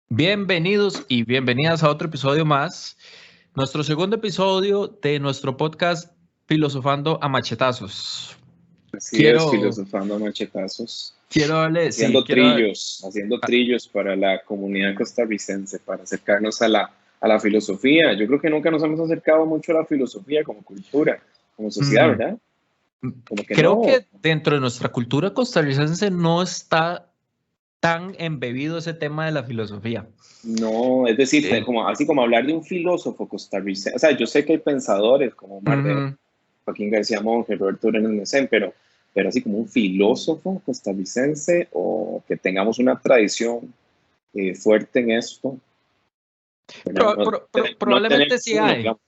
Bienvenidos y bienvenidas a otro episodio más, nuestro segundo episodio de nuestro podcast Filosofando a Machetazos. Así es, filosofando a machetazos, Quiero darle, haciendo trillos para la comunidad costarricense, para acercarnos a la filosofía. Yo creo que nunca nos hemos acercado mucho a la filosofía como cultura, como sociedad, ¿verdad? Como que creo no. que dentro de nuestra cultura costarricense no está tan embebido ese tema de la filosofía. No, es decir, así como hablar de un filósofo costarricense. O sea, yo sé que hay pensadores como Marvel, Joaquín García Monge, Roberto Brenes Mesen, pero así como un filósofo costarricense o que tengamos una tradición fuerte en esto. Probablemente sí hay. Digamos,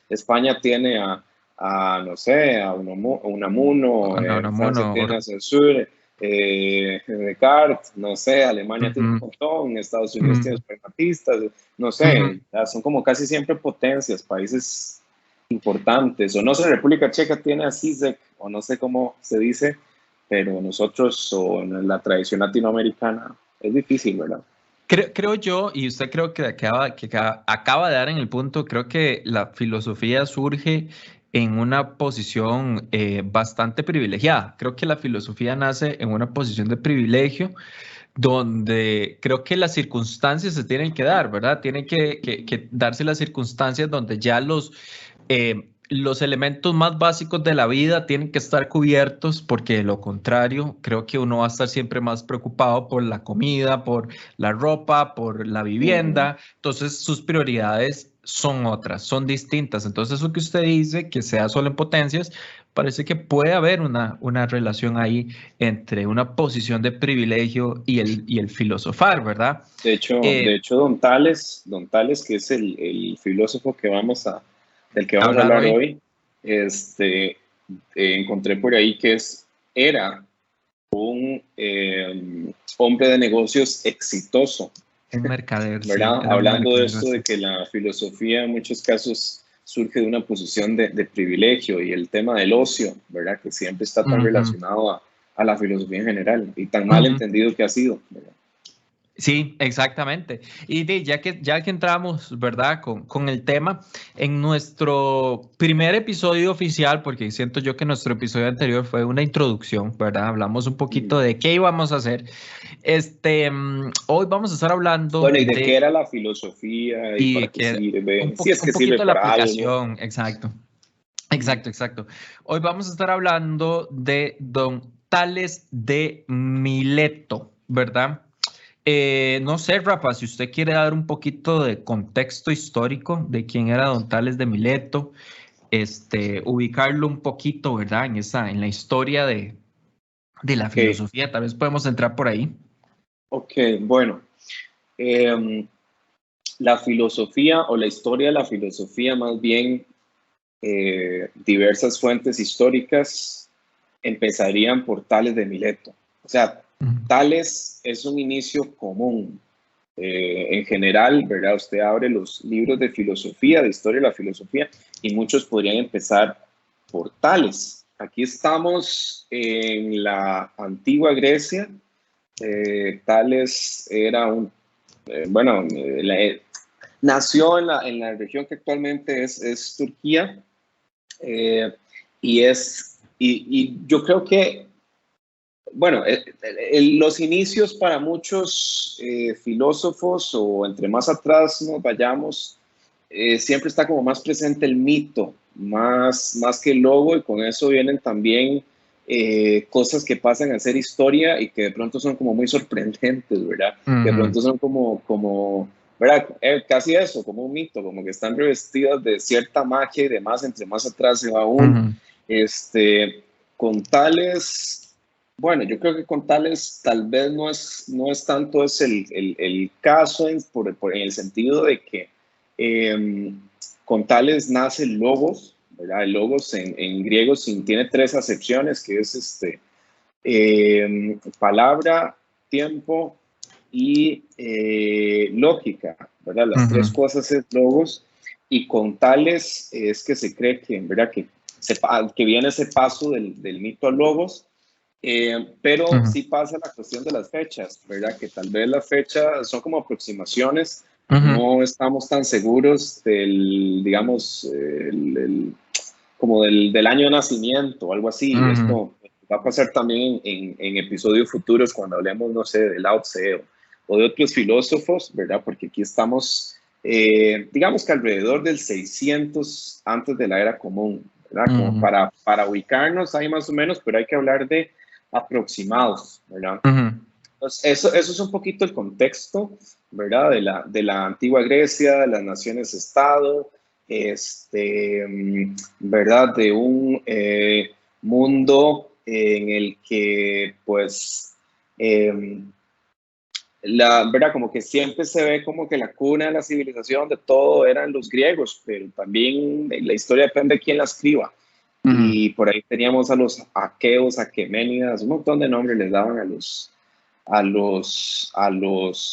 España tiene no sé, a Unamuno, Francia tiene a Saussure, Descartes, no sé, Alemania tiene un montón, Estados Unidos tiene los pragmatistas, no sé, son como casi siempre potencias, países importantes, o no sé, República Checa tiene a Zizek, o no sé cómo se dice, pero nosotros, o en la tradición latinoamericana, es difícil, ¿verdad? Creo yo, y usted creo que acaba de dar en el punto, creo que la filosofía surge en una posición bastante privilegiada. Creo que la filosofía nace en una posición de privilegio donde creo que las circunstancias se tienen que dar, ¿verdad? Tienen que darse las circunstancias donde ya los elementos más básicos de la vida tienen que estar cubiertos, porque de lo contrario, creo que uno va a estar siempre más preocupado por la comida, por la ropa, por la vivienda. Entonces, sus prioridades son otras, son distintas. Entonces, eso que usted dice, que sea solo en potencias, parece que puede haber una relación ahí entre una posición de privilegio y el filosofar, ¿verdad? De hecho, Don Tales, que es el filósofo del que vamos a hablar hoy, encontré por ahí que era un hombre de negocios exitoso. Un mercader, ¿verdad? Sí, Hablando de esto, de que la filosofía en muchos casos surge de una posición de privilegio, y el tema del ocio, ¿verdad? Que siempre está tan relacionado a la filosofía en general, y tan mal entendido que ha sido, ¿verdad? Sí, exactamente. Y ya que entramos, ¿verdad? Con el tema, en nuestro primer episodio oficial, porque siento yo que nuestro episodio anterior fue una introducción, ¿verdad? Hablamos un poquito de qué íbamos a hacer. Hoy vamos a estar hablando bueno, y de qué era la filosofía y para qué sirve, si es que sirve de la para aplicación, algo. Exacto. Hoy vamos a estar hablando de Don Tales de Mileto, ¿verdad? No sé, Rafa, si usted quiere dar un poquito de contexto histórico de quién era Don Tales de Mileto, ubicarlo un poquito, ¿verdad? En la historia de la filosofía, tal vez podemos entrar por ahí. Ok, bueno. La filosofía, o la historia de la filosofía, más bien, diversas fuentes históricas empezarían por Tales de Mileto. O sea, Tales es un inicio común. En general, ¿verdad? Usted abre los libros de filosofía, de historia de la filosofía, y muchos podrían empezar por Tales. Aquí estamos en la antigua Grecia. Tales era nació en la región que actualmente es Turquía, y yo creo que, bueno, los inicios para muchos filósofos, o entre más atrás nos vayamos, siempre está como más presente el mito, más que el logo, y con eso vienen también cosas que pasan a ser historia y que de pronto son como muy sorprendentes, ¿verdad? Que de pronto son como ¿verdad? Casi eso, como un mito, como que están revestidas de cierta magia y demás, entre más atrás se va uno. Con Tales, bueno, yo creo que con Tales tal vez no es tanto el caso en el sentido de que con Tales nace el logos, ¿verdad? El logos en griego tiene tres acepciones, que es palabra, tiempo y lógica, ¿verdad? Las tres cosas es logos, y con Tales es que se cree que, ¿verdad? Que viene ese paso del mito al logos, Pero sí pasa la cuestión de las fechas, ¿verdad? Que tal vez las fechas son como aproximaciones, no estamos tan seguros del, digamos, como del año de nacimiento o algo así. Esto va a pasar también en episodios futuros cuando hablemos, no sé, de Lao Tse o de otros filósofos, ¿verdad? Porque aquí estamos, digamos que alrededor del 600 antes de la era común, ¿verdad? Como para ubicarnos ahí más o menos, pero hay que hablar de aproximados, ¿verdad? Entonces, eso es un poquito el contexto, ¿verdad? De la antigua Grecia, de las naciones-estado, ¿verdad? De un mundo en el que, pues, ¿verdad? Como que siempre se ve como que la cuna de la civilización de todo eran los griegos, pero también la historia depende de quién la escriba. Y por ahí teníamos a los aqueos, aqueménidas, un montón de nombres les daban a los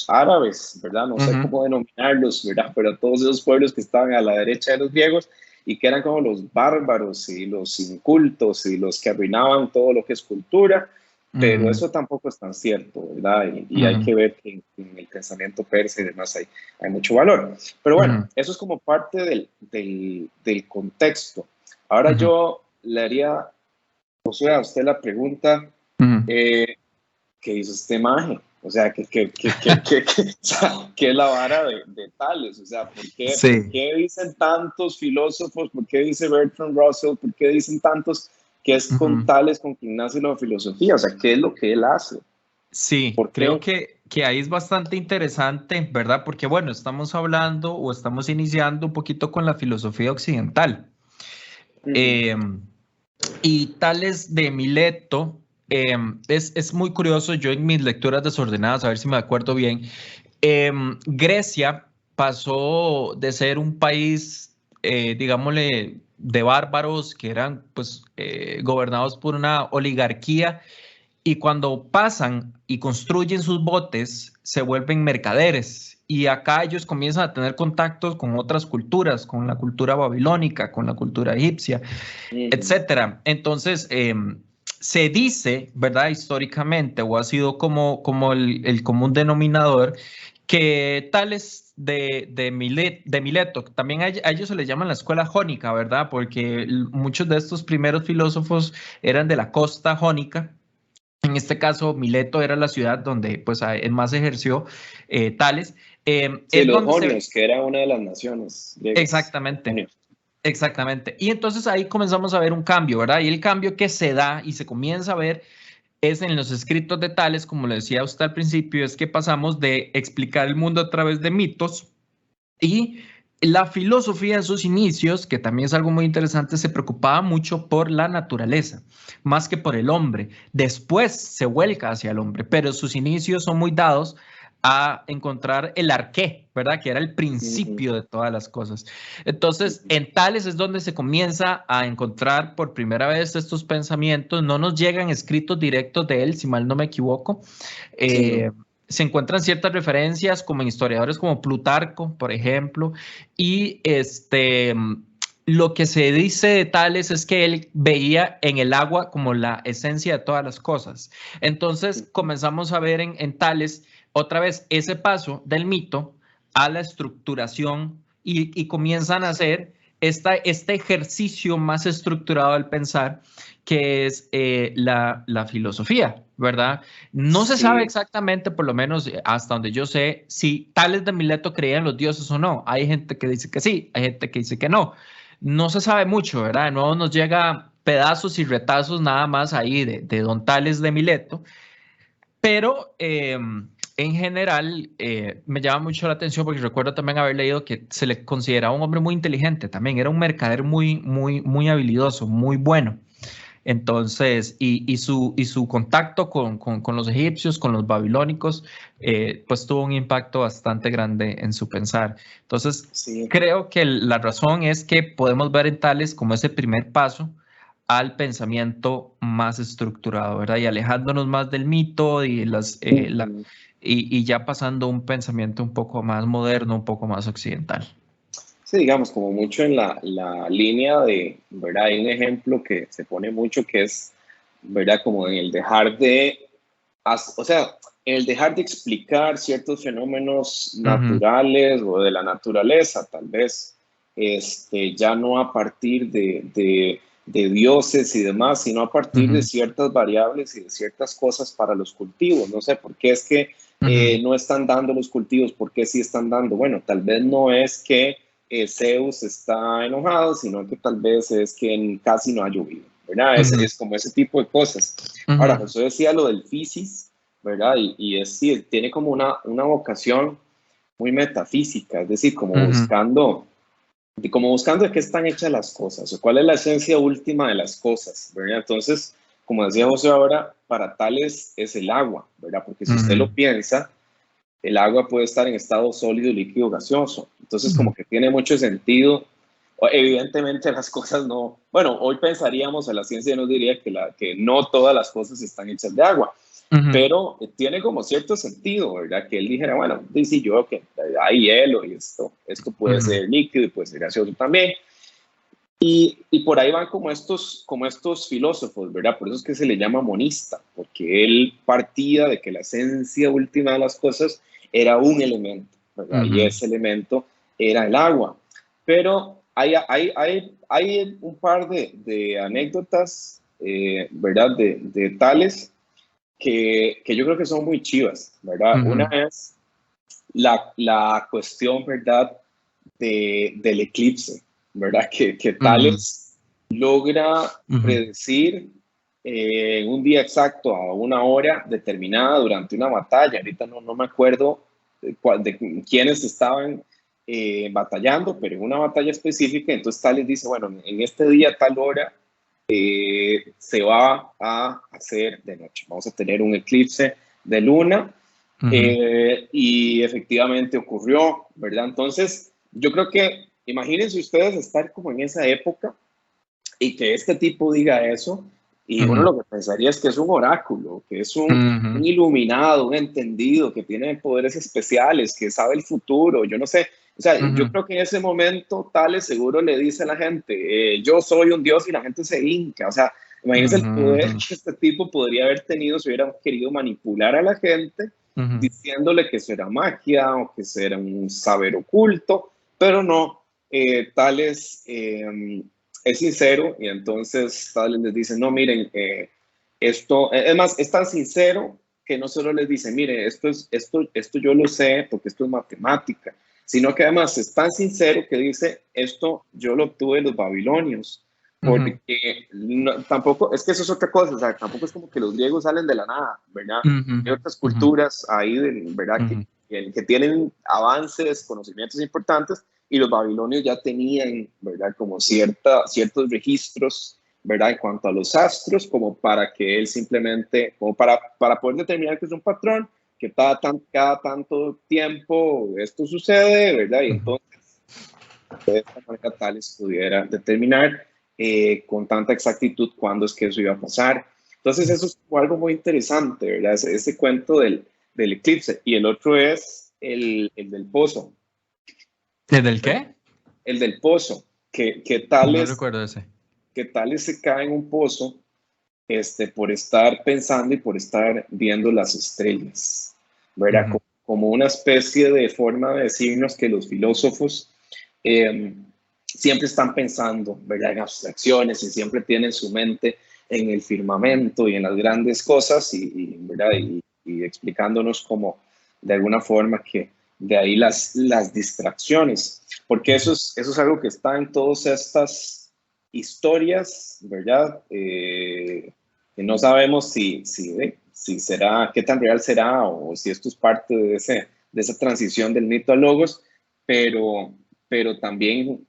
árabes, ¿verdad? No sé cómo denominarlos, ¿verdad? Pero a todos esos pueblos que estaban a la derecha de los griegos y que eran como los bárbaros y los incultos y los que arruinaban todo lo que es cultura, pero eso tampoco es tan cierto, ¿verdad? Y hay que ver que en el pensamiento persa y demás hay mucho valor. Pero bueno, eso es como parte del contexto. Ahora yo le haría, Josué, a usted la pregunta, ¿qué hizo este maje? O sea, ¿qué es la vara de Tales? O sea, ¿por qué dicen tantos filósofos? ¿Por qué dice Bertrand Russell? ¿Por qué dicen tantos que es con Tales con quien nace la filosofía? O sea, ¿qué es lo que él hace? Sí, creo que ahí es bastante interesante, ¿verdad? Porque bueno, estamos hablando o estamos iniciando un poquito con la filosofía occidental. Y Tales de Mileto es muy curioso. Yo en mis lecturas desordenadas, a ver si me acuerdo bien, Grecia pasó de ser un país, digámosle, de bárbaros que eran pues gobernados por una oligarquía, y cuando pasan y construyen sus botes se vuelven mercaderes. Y acá ellos comienzan a tener contactos con otras culturas, con la cultura babilónica, con la cultura egipcia, etcétera. Entonces, se dice, ¿verdad? Históricamente, o ha sido como el común denominador, que Tales de Mileto, también a ellos se les llama la escuela jónica, ¿verdad? Porque muchos de estos primeros filósofos eran de la costa jónica. En este caso, Mileto era la ciudad donde pues más ejerció Tales. Sí, los jonios, que era una de las naciones griegas. Exactamente. Exactamente. Y entonces ahí comenzamos a ver un cambio, ¿verdad? Y el cambio que se da y se comienza a ver es en los escritos de Tales, como le decía usted al principio, es que pasamos de explicar el mundo a través de mitos, y la filosofía en sus inicios, que también es algo muy interesante, se preocupaba mucho por la naturaleza, más que por el hombre. Después se vuelca hacia el hombre, pero sus inicios son muy dados a encontrar el arqué, ¿verdad? Que era el principio de todas las cosas. Entonces, en Tales es donde se comienza a encontrar por primera vez estos pensamientos. No nos llegan escritos directos de él, si mal no me equivoco. Se encuentran ciertas referencias como en historiadores como Plutarco, por ejemplo, y lo que se dice de Tales es que él veía en el agua como la esencia de todas las cosas. Entonces comenzamos a ver en Tales otra vez ese paso del mito a la estructuración, y comienzan a hacer este ejercicio más estructurado del pensar, que es la filosofía, ¿verdad? No se sabe exactamente, por lo menos hasta donde yo sé, si Tales de Mileto creía en los dioses o no. Hay gente que dice que sí, hay gente que dice que no. No se sabe mucho, ¿verdad? De nuevo nos llega pedazos y retazos nada más ahí de don Tales de Mileto, pero en general me llama mucho la atención porque recuerdo también haber leído que se le consideraba un hombre muy inteligente también, era un mercader muy habilidoso, muy bueno. Entonces, y su contacto con los egipcios, con los babilónicos, pues tuvo un impacto bastante grande en su pensar. Entonces, creo que la razón es que podemos ver en Tales como ese primer paso al pensamiento más estructurado, ¿verdad? Y alejándonos más del mito y ya pasando a un pensamiento un poco más moderno, un poco más occidental. Sí, digamos, como mucho en la línea de, ¿verdad? Hay un ejemplo que se pone mucho que es ¿verdad? Como en el dejar de, o sea, en el dejar de explicar ciertos fenómenos naturales o de la naturaleza, tal vez, ya no a partir de dioses y demás, sino a partir de ciertas variables y de ciertas cosas para los cultivos. No sé, ¿por qué es que no están dando los cultivos? ¿Por qué sí están dando? Bueno, tal vez no es que Zeus está enojado, sino que tal vez es que casi no ha llovido, ¿verdad? Es como ese tipo de cosas. Ahora, José decía lo del Fisis, ¿verdad? Y sí, tiene como una vocación muy metafísica, es decir, como buscando de qué están hechas las cosas, o cuál es la esencia última de las cosas, ¿verdad? Entonces, como decía José ahora, para Tales es el agua, ¿verdad? Porque si usted lo piensa, el agua puede estar en estado sólido, líquido, gaseoso. Entonces, como que tiene mucho sentido. Evidentemente las cosas no, bueno, hoy pensaríamos, la ciencia nos diría que no todas las cosas están hechas de agua, pero tiene como cierto sentido, ¿verdad? Que él dijera, bueno, dice yo que hay hielo y esto puede ser líquido y puede ser gaseoso también. Y por ahí van como estos filósofos, ¿verdad? Por eso es que se le llama monista, porque él partía de que la esencia última de las cosas era un elemento, ¿verdad? Y ese elemento era el agua. Pero hay un par de anécdotas, ¿verdad? De Tales que yo creo que son muy chivas, ¿verdad? Una es la cuestión, ¿verdad? Del eclipse, ¿verdad? Que Tales logra predecir en un día exacto, a una hora determinada durante una batalla. Ahorita no me acuerdo de quiénes estaban batallando, pero en una batalla específica. Entonces Tales dice, bueno, en este día, tal hora, se va a hacer de noche. Vamos a tener un eclipse de luna. Y efectivamente ocurrió, ¿verdad? Entonces, yo creo que, imagínense ustedes estar como en esa época y que este tipo diga eso, y uno lo que pensaría es que es un oráculo, que es un iluminado, un entendido, que tiene poderes especiales, que sabe el futuro, yo no sé. O sea, yo creo que en ese momento Tales seguro le dice a la gente, yo soy un dios, y la gente se hinca. O sea, imagínense el poder que este tipo podría haber tenido si hubiera querido manipular a la gente, diciéndole que eso era magia o que eso era un saber oculto, pero no, Tales es sincero, y entonces Tales les dice, no, miren, esto, es más, es tan sincero que no solo les dice, mire, esto yo lo sé porque esto es matemática, sino que además es tan sincero que dice, esto yo lo obtuve de los babilonios, porque tampoco, es que eso es otra cosa, o sea, tampoco es como que los griegos salen de la nada, ¿verdad? Hay otras culturas ahí, ¿verdad? Que tienen avances, conocimientos importantes, y los babilonios ya tenían, ¿verdad? Como ciertos registros, ¿verdad? En cuanto a los astros, como para que él simplemente, como para poder determinar que es un patrón, que cada tanto tiempo esto sucede, ¿verdad? Y entonces, de esta manera Tales pudiera determinar con tanta exactitud cuándo es que eso iba a pasar. Entonces, eso es algo muy interesante, ¿verdad? Ese cuento del eclipse. Y el otro es el del pozo. ¿El del qué? El del pozo, que No recuerdo ese. Que Tales se cae en un pozo por estar pensando y por estar viendo las estrellas, ¿verdad? Como una especie de forma de decirnos que los filósofos siempre están pensando, ¿verdad? En abstracciones, y siempre tienen su mente en el firmamento y en las grandes cosas, ¿verdad? Y explicándonos como de alguna forma que de ahí las distracciones, porque eso es algo que está en todas estas historias, ¿verdad? Que no sabemos si será, qué tan real será, o si esto es parte de esa transición del mito al logos, pero también,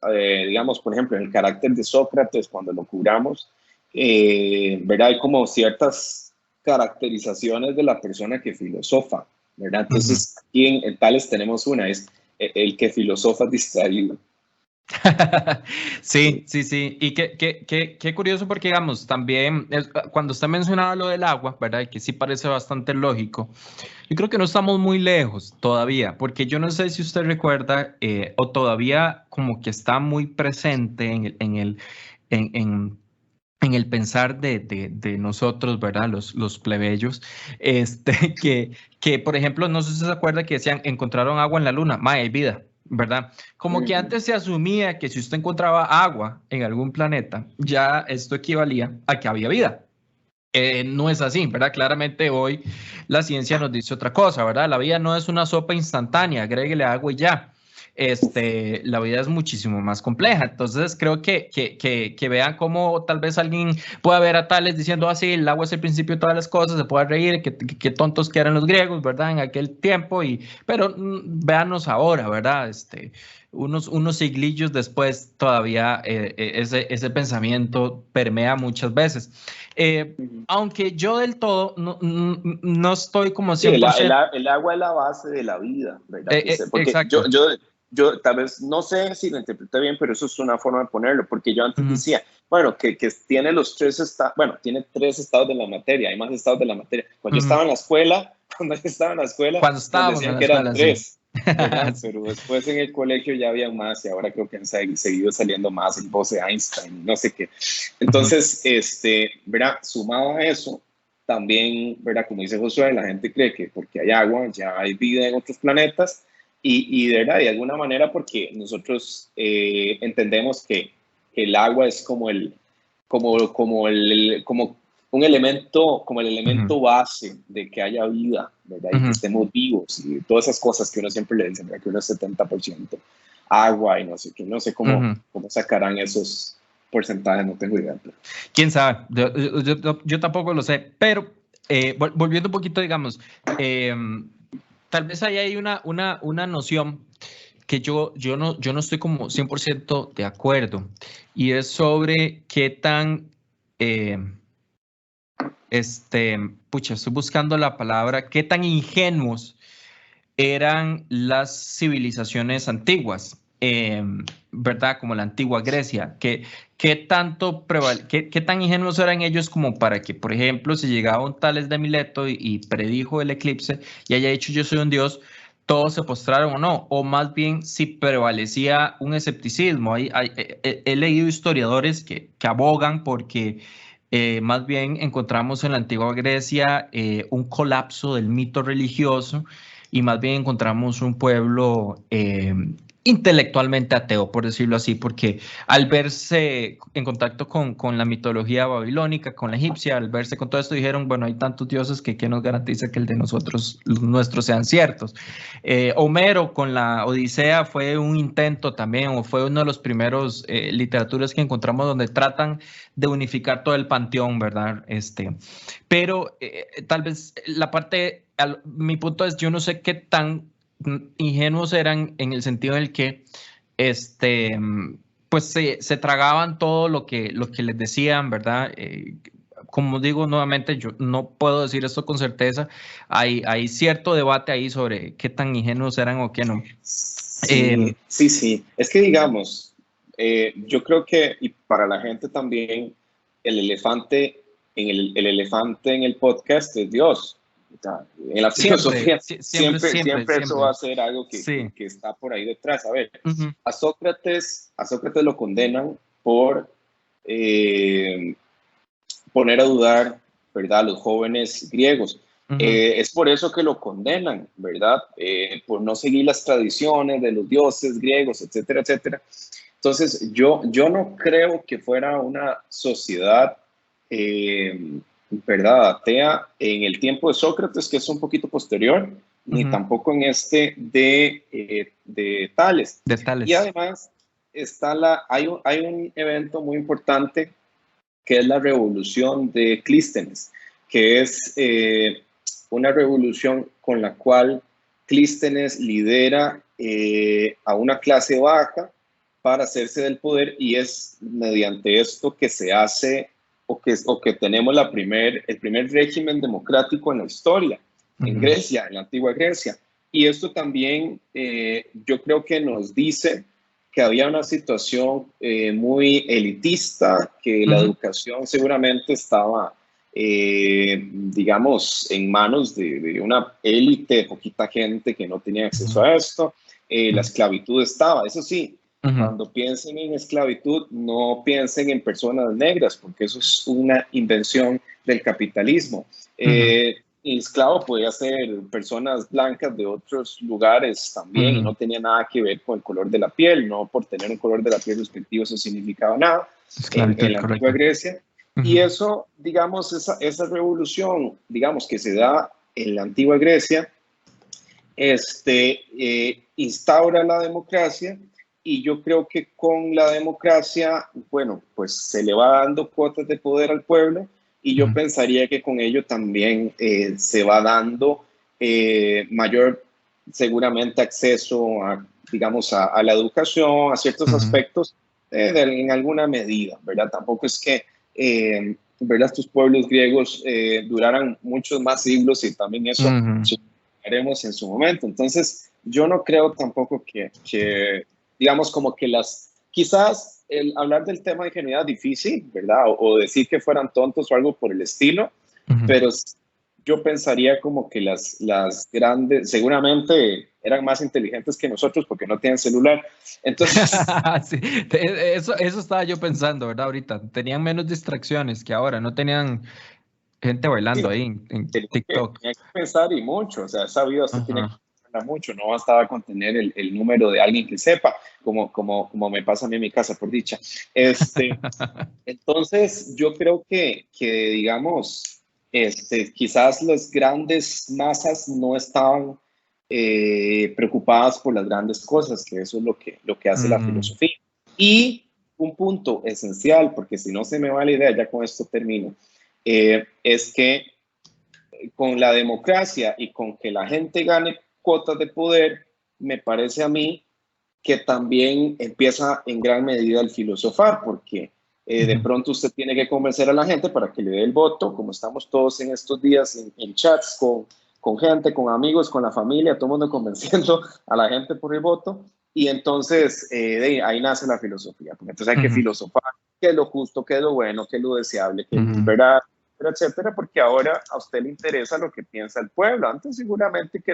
digamos, por ejemplo, en el carácter de Sócrates, cuando lo curamos, ¿verdad? Hay como ciertas caracterizaciones de la persona que filosofa, ¿verdad? Entonces, aquí en Tales tenemos una, es el que filosofa distraído. Sí. Y qué curioso, porque, digamos, también cuando usted mencionaba lo del agua, ¿verdad? Y que sí parece bastante lógico. Yo creo que no estamos muy lejos todavía, porque yo no sé si usted recuerda o todavía como que está muy presente en en el pensar de nosotros, ¿verdad? Los plebeyos, que, por ejemplo, no sé si se acuerda que decían, encontraron agua en la luna, hay vida, ¿verdad? Como que antes se asumía que si usted encontraba agua en algún planeta, ya esto equivalía a que había vida. No es así, ¿verdad? Claramente hoy la ciencia nos dice otra cosa, ¿verdad? La vida no es una sopa instantánea, agréguele agua y ya. La vida es muchísimo más compleja. Entonces creo que vean cómo tal vez alguien pueda ver a Tales diciendo así, el agua es el principio de todas las cosas, se puede reír, que tontos que eran los griegos, ¿verdad? En aquel tiempo, pero véanos ahora, ¿verdad? Unos siglillos después todavía ese pensamiento permea muchas veces. Aunque yo del todo no estoy como Sí, 100%. el agua es la base de la vida, ¿verdad? Porque Exacto. yo tal vez, no sé si lo interpreté bien, pero eso es una forma de ponerlo, porque yo antes decía, bueno, que tiene los tres estados, bueno, tiene tres estados de la materia, hay más estados de la materia. Cuando yo estaba en la escuela, Cuando nos estábamos en decían la que eran escuela, sí. tres, ¿verdad? Pero después en el colegio ya había más y ahora creo que han seguido saliendo más, el Bose-Einstein, no sé qué. Entonces, ¿verdad? Sumado a eso, también, ¿verdad? Como dice Josué, la gente cree que porque hay agua ya hay vida en otros planetas y de verdad, de alguna manera, porque nosotros entendemos que el agua es como un elemento, como el elemento base de que haya vida, ¿verdad? Y que estemos vivos y todas esas cosas que uno siempre le dice, ¿verdad? Que uno es 70% agua y no sé qué, no sé cómo sacarán esos porcentajes, no tengo idea. Pero... ¿Quién sabe? Yo tampoco lo sé, pero volviendo un poquito, digamos, tal vez ahí hay una noción que yo no estoy como 100% de acuerdo, y es sobre qué tan, estoy buscando la palabra, qué tan ingenuos eran las civilizaciones antiguas, ¿verdad? Como la antigua Grecia, qué tan ingenuos eran ellos como para que, por ejemplo, si llegaba un Tales de Mileto y predijo el eclipse y haya dicho yo soy un dios, todos se postraron o no, o más bien si prevalecía un escepticismo. He leído historiadores que abogan porque más bien encontramos en la antigua Grecia un colapso del mito religioso y más bien encontramos un pueblo intelectualmente ateo, por decirlo así, porque al verse en contacto con la mitología babilónica, con la egipcia, al verse con todo esto, dijeron, bueno, hay tantos dioses que nos garantiza que el de nosotros, los nuestros sean ciertos. Homero con la Odisea fue un intento también, o fue uno de los primeros literaturas que encontramos donde tratan de unificar todo el panteón, ¿verdad? Pero tal vez mi punto es, yo no sé qué tan ingenuos eran en el sentido en el que pues se tragaban todo lo que les decían, ¿verdad? Como digo nuevamente, yo no puedo decir esto con certeza, hay cierto debate ahí sobre qué tan ingenuos eran o qué no. Sí, sí. Es que digamos, yo creo que, y para la gente también, el elefante el elefante en el podcast es Dios. O sea, en la filosofía siempre eso va a ser algo que está por ahí detrás. A ver, a Sócrates lo condenan por poner a dudar, ¿verdad?, a los jóvenes griegos. Es por eso que lo condenan, ¿verdad? Por no seguir las tradiciones de los dioses griegos, etcétera, etcétera. Entonces, yo no creo que fuera una sociedad, ¿verdad?, atea en el tiempo de Sócrates, que es un poquito posterior, ni tampoco en de Tales. Y además, hay un evento muy importante que es la revolución de Clístenes, que es una revolución con la cual Clístenes lidera a una clase baja para hacerse del poder, y es mediante esto que se hace o que tenemos el primer régimen democrático en la historia, en Grecia, en la antigua Grecia. Y esto también yo creo que nos dice que había una situación muy elitista, que la educación seguramente estaba, digamos, en manos de una élite, poquita gente que no tenía acceso a esto. La esclavitud estaba, eso sí, Cuando piensen en esclavitud, no piensen en personas negras, porque eso es una invención del capitalismo. Esclavo podía ser personas blancas de otros lugares también y no tenía nada que ver con el color de la piel, no por tener un color de la piel respectivo eso significaba nada en la antigua Grecia. Y eso, digamos, esa revolución, digamos, que se da en la antigua Grecia, instaura la democracia. Y yo creo que con la democracia, bueno, pues se le va dando cuotas de poder al pueblo y yo pensaría que con ello también se va dando mayor, seguramente, acceso a, digamos, a la educación, a ciertos aspectos en alguna medida, ¿verdad? Tampoco es que, ¿verdad? Estos pueblos griegos duraran muchos más siglos y también eso haremos en su momento. Entonces, yo no creo tampoco que digamos, como que quizás el hablar del tema de ingenuidad es difícil, ¿verdad? O decir que fueran tontos o algo por el estilo, pero yo pensaría como que las grandes, seguramente eran más inteligentes que nosotros porque no tienen celular. Entonces, sí, eso estaba yo pensando, ¿verdad? Ahorita tenían menos distracciones que ahora, no tenían gente bailando ahí en TikTok. Tenía que pensar y mucho, o sea, esa vida usted tiene que pensarla mucho, no bastaba con tener el número de alguien que sepa, como me pasa a mí en mi casa, por dicha. Entonces, yo creo que digamos, quizás las grandes masas no estaban preocupadas por las grandes cosas, que eso es lo que hace la filosofía. Y un punto esencial, porque si no se me va la idea, ya con esto termino, es que con la democracia y con que la gente gane cuotas de poder, me parece a mí que también empieza en gran medida el filosofar, porque de pronto usted tiene que convencer a la gente para que le dé el voto, como estamos todos en estos días en chats con gente, con amigos, con la familia, todo el mundo convenciendo a la gente por el voto, y entonces ahí nace la filosofía, porque entonces hay que filosofar qué es lo justo, qué es lo bueno, qué es lo deseable, qué es verdad, etcétera, porque ahora a usted le interesa lo que piensa el pueblo. Antes seguramente que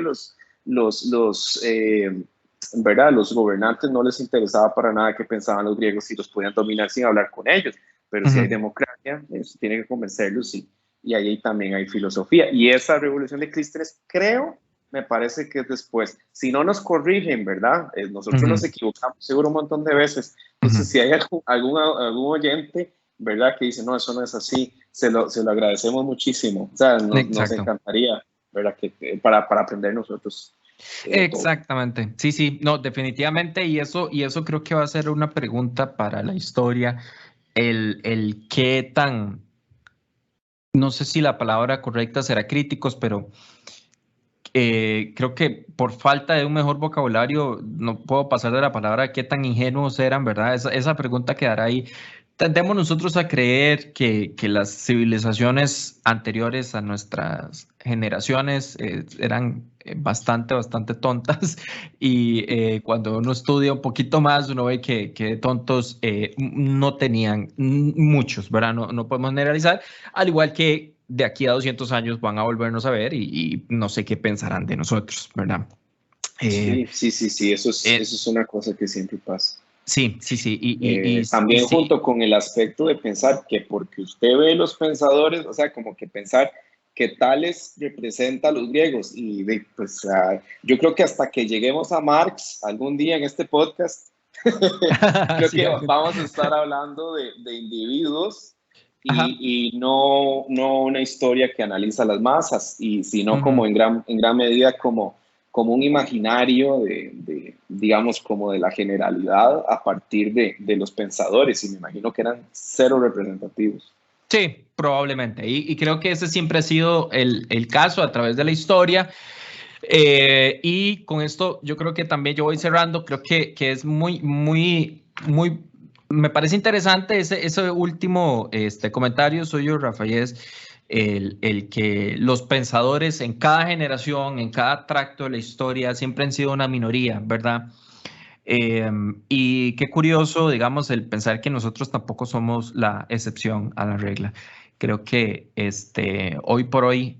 ¿verdad? Los gobernantes no les interesaba para nada qué pensaban los griegos si los podían dominar sin hablar con ellos, pero si hay democracia, eso tiene que convencerlos y ahí también hay filosofía. Y esa revolución de Clístenes, me parece que es después. Si no nos corrigen, ¿verdad? Nosotros nos equivocamos seguro un montón de veces. Entonces, si hay algún oyente, ¿verdad? Que dice, no, eso no es así, se lo agradecemos muchísimo. O sea, nos encantaría, ¿verdad? Para aprender nosotros. Exactamente, sí, no, definitivamente, y eso creo que va a ser una pregunta para la historia, el qué tan, no sé si la palabra correcta será críticos, pero creo que por falta de un mejor vocabulario no puedo pasar de la palabra qué tan ingenuos eran, ¿verdad? Esa pregunta quedará ahí. Tendemos nosotros a creer que las civilizaciones anteriores a nuestras generaciones eran bastante tontas y cuando uno estudia un poquito más uno ve que tontos no tenían muchos, ¿verdad? No podemos generalizar, al igual que de aquí a 200 años van a volvernos a ver y no sé qué pensarán de nosotros, ¿verdad? Sí, eso es una cosa que siempre pasa. Sí. También junto con el aspecto de pensar que porque usted ve los pensadores, o sea, como que pensar que Tales representa a los griegos y pues yo creo que hasta que lleguemos a Marx algún día en este podcast, creo que vamos a estar hablando de individuos y no una historia que analiza las masas, sino como en gran medida como un imaginario digamos, como de la generalidad a partir de los pensadores, y me imagino que eran cero representativos. Sí, probablemente, y creo que ese siempre ha sido el caso a través de la historia. Y con esto yo creo que también yo voy cerrando, creo que es muy, me parece interesante ese último comentario suyo, Rafael, el que los pensadores en cada generación, en cada tracto de la historia siempre han sido una minoría, ¿verdad? Y qué curioso, digamos, el pensar que nosotros tampoco somos la excepción a la regla. Creo que hoy por hoy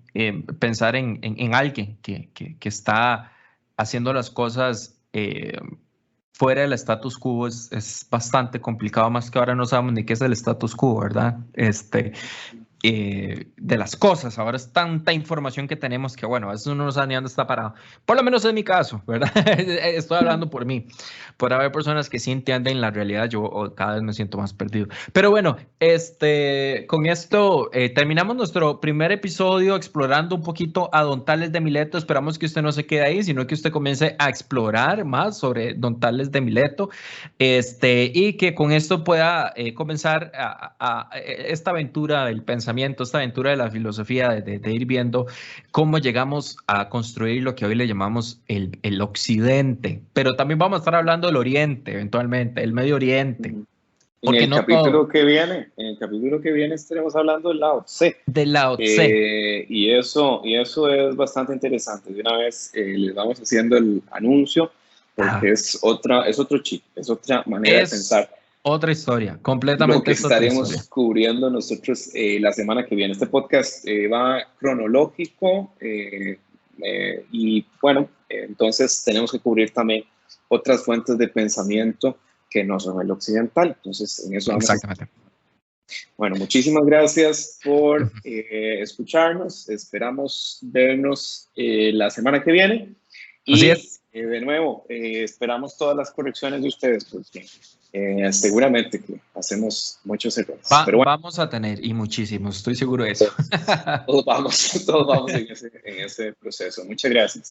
pensar en alguien que está haciendo las cosas fuera del status quo es bastante complicado, más que ahora no sabemos ni qué es el status quo, ¿verdad? De las cosas. Ahora es tanta información que tenemos que, bueno, a veces uno no sabe ni dónde está parado. Por lo menos en mi caso, ¿verdad? Estoy hablando por mí. Por haber personas que sí entienden la realidad, yo cada vez me siento más perdido. Pero bueno, con esto terminamos nuestro primer episodio explorando un poquito a Don Tales de Mileto. Esperamos que usted no se quede ahí, sino que usted comience a explorar más sobre Don Tales de Mileto, y que con esto pueda comenzar a esta aventura del pensamiento, esta aventura de la filosofía, de ir viendo cómo llegamos a construir lo que hoy le llamamos el Occidente. Pero también vamos a estar hablando del Oriente, eventualmente, el Medio Oriente. En el capítulo que viene estaremos hablando del Lao Tse. Del Lao Tse. Y eso es bastante interesante. De una vez les vamos haciendo el anuncio, porque es otro chip, es otra manera de pensar. Otra historia, completamente. Lo que estaremos cubriendo nosotros la semana que viene. Este podcast va cronológico y bueno, entonces tenemos que cubrir también otras fuentes de pensamiento que no son el occidental. Entonces, en eso vamos. Exactamente. Bueno, muchísimas gracias por escucharnos. Esperamos vernos la semana que viene. Y así es. De nuevo, esperamos todas las correcciones de ustedes, porque seguramente que hacemos muchos errores. Pero bueno, vamos a tener, y muchísimos, estoy seguro de eso. Todos vamos en ese proceso. Muchas gracias.